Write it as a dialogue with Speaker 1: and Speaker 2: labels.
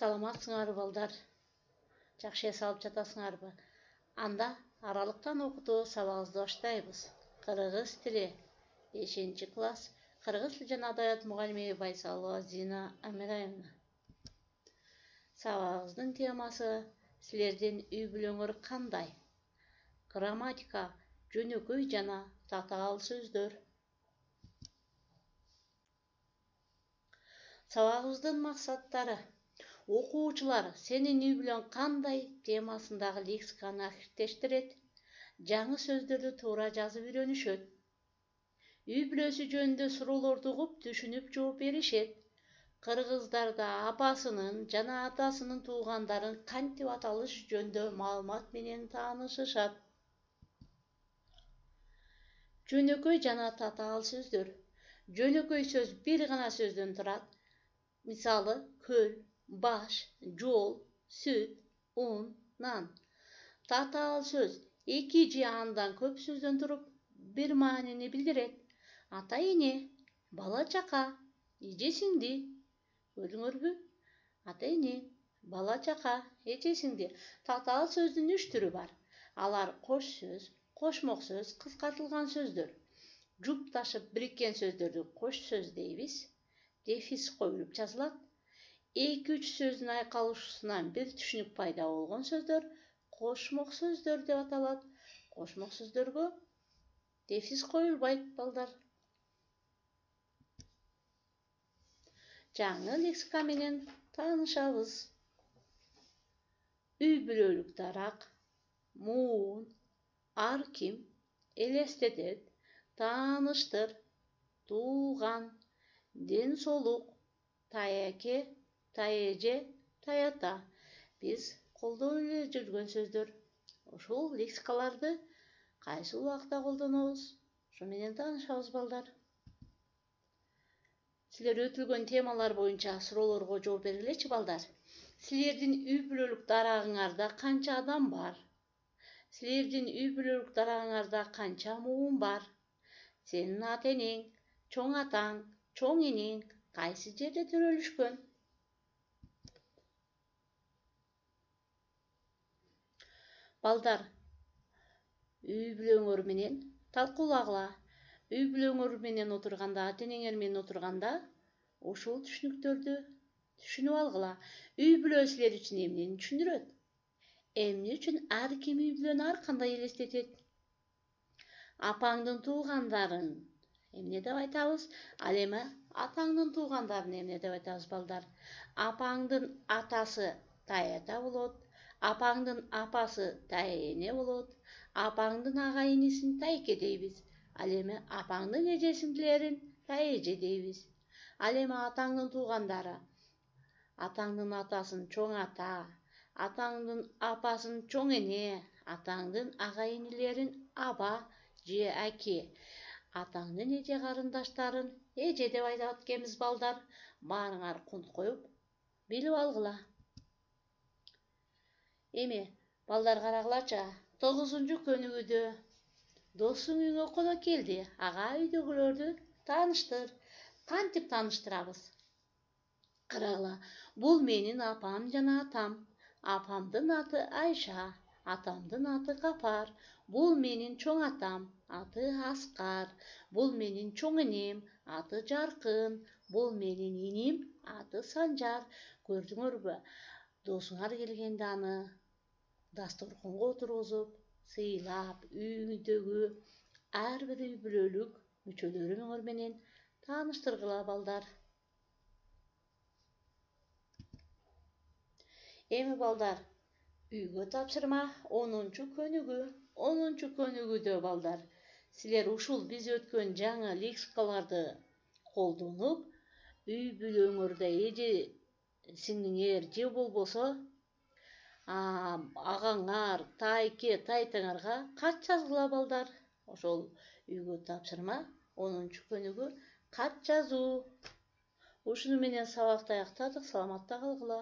Speaker 1: Саламатсыңарбы балдар? Жакшы эс алып жатасыңарбы? Анда аралыктан окутуу сабагыбызды баштайбыз. Кыргыз тили 5-класс. Кыргыз тили жана адабият мугалими Байсалова Зина Амираевна. Сабагыбыздын темасы силердин үй бүлөңөр кандай? Грамматика, жөнөкөй жана татаал сөздөр. Сабагыбыздын максаттары: окуучулар сенин үй бүлөң кандай темасындагы лексиканы акиртештирет, жаңы сөздөрдү туура жазып үйрөнүшөт. Үй бүлөсү жөнүндө суроолорду угуп, түшүнүп жооп беришет. Кыргыздарда апасынын жана атасынын туугандарын кантип аталышы жөнүндө маалымат менен таанышышат. Жөнөкөй жана татаал сөздөр. Жөнөкөй сөз бир гана сөздөн турат. Мисалы: көл, баш, жол, сүт, ун, нан. Татаал сөз эки же андан көп сөздөн туруп бир маанини билдирет. Ата-эне, бала-чака, эже-сиңди. Көрдүңөрбү? Ата-эне, бала-чака, эже-сиңди. Татаал сөздүн 3 түрү бар. Алар кош сөз, кошмок сөз, кыскартылган сөздөр. Жупташып бириккен сөздөрдү кош сөз дейбиз. Дефис коюлуп жазылат. 2-3 сөздүн айкалышуусунан бир түшүнүк пайда болгон сөздөр кошмок сөздөр деп аталат. Кошмок сөздөргө дефис коюлбайт, балдар. Жаңы лексика менен таанышабыз. Үй бүлөлүк дарак, муун, ар ким, элестетет, тааныштыр, тууган, ден соолук, таяке, таеже, таята. Биз колдонуп эле жүргөн сөздөр. Ушул лексикаларды кайсы убакта колдонобуз? Ошо менен таанышабыз, балдар. Силер өтүлгөн темалар боюнча суроолорго жооп бергилечи, балдар. Силердин үй бүлөлүк дарагыңарда канча адам бар? Силердин үй бүлөлүк дарагыңарда канча муун бар? Сенин ата-энең, чоң атаң, чоң энең кайсы жерде төрөлүшкөн? Балдар, үй бүлөңөр менен талкуулагыла. Үй бүлөңөр менен отурганда, ата-энеңер менен отурганда, ушул түшүнүктөрдү түшүнүп алгыла. Үй бүлө силер үчүн эмнени түшүндүрөт? Эмне үчүн ар ким үй бүлөнү ар кандай элестетет? Апаңдын туугандарын эмне деп айтабыз? Ал эми атаңдын туугандарын эмне деп айтабыз, балдар? Апаңдын атасы таята болот, апаңдын апасы тайэне болот, апаңдын ага-инисин тайке дейбиз. Ал эми апаңдын эже-сиңдилерин таэже дейбиз. Ал эми атаңдын туугандары: атаңдын атасын чоң ата, атаңдын апасын чоң эне, атаңдын ага-инилерин аба же аке, атаңдын эже карындаштарын эже деп айтат экенбиз, балдар. Баарыңар кунт коюп билип алгыла. Эми балдар, карагылачы, 9-көнүгүдө досуң үйүңө конок келди. Ага үйдөгүлөрдү тааныштыр. Кантип тааныштырабыз? Карагыла. Бул менин апам жана атам. Апамдын аты Айша, атамдын аты Капар. Бул менин чоң атам, аты Аскар. Бул менин чоң энем, аты Жаркын. Бул менин иним, аты Санжар. Көрдүңөрбү? Досуңар келгенде аны дасторконго отургузуп, сыйлап, үйүңдөгү ар бир үй бүлөлүк мүчөлөрүңөр менен тааныштыргыла, балдар. Эми балдар, үйгө тапшырма 10-көнүгү. 10-көнүгүдө, балдар, силер ушул биз өткөн жаңы лексикаларды колдонуп, үй бүлөңөрдө эже сиңдиңер же болбосо агаңар, тайке, тайтаңарга кат жазгыла, балдар. Ошол үйгө тапшырма 10-көнүгү кат жазуу. Ушуну менен сабакты аяктадык. Саламатта калгыла.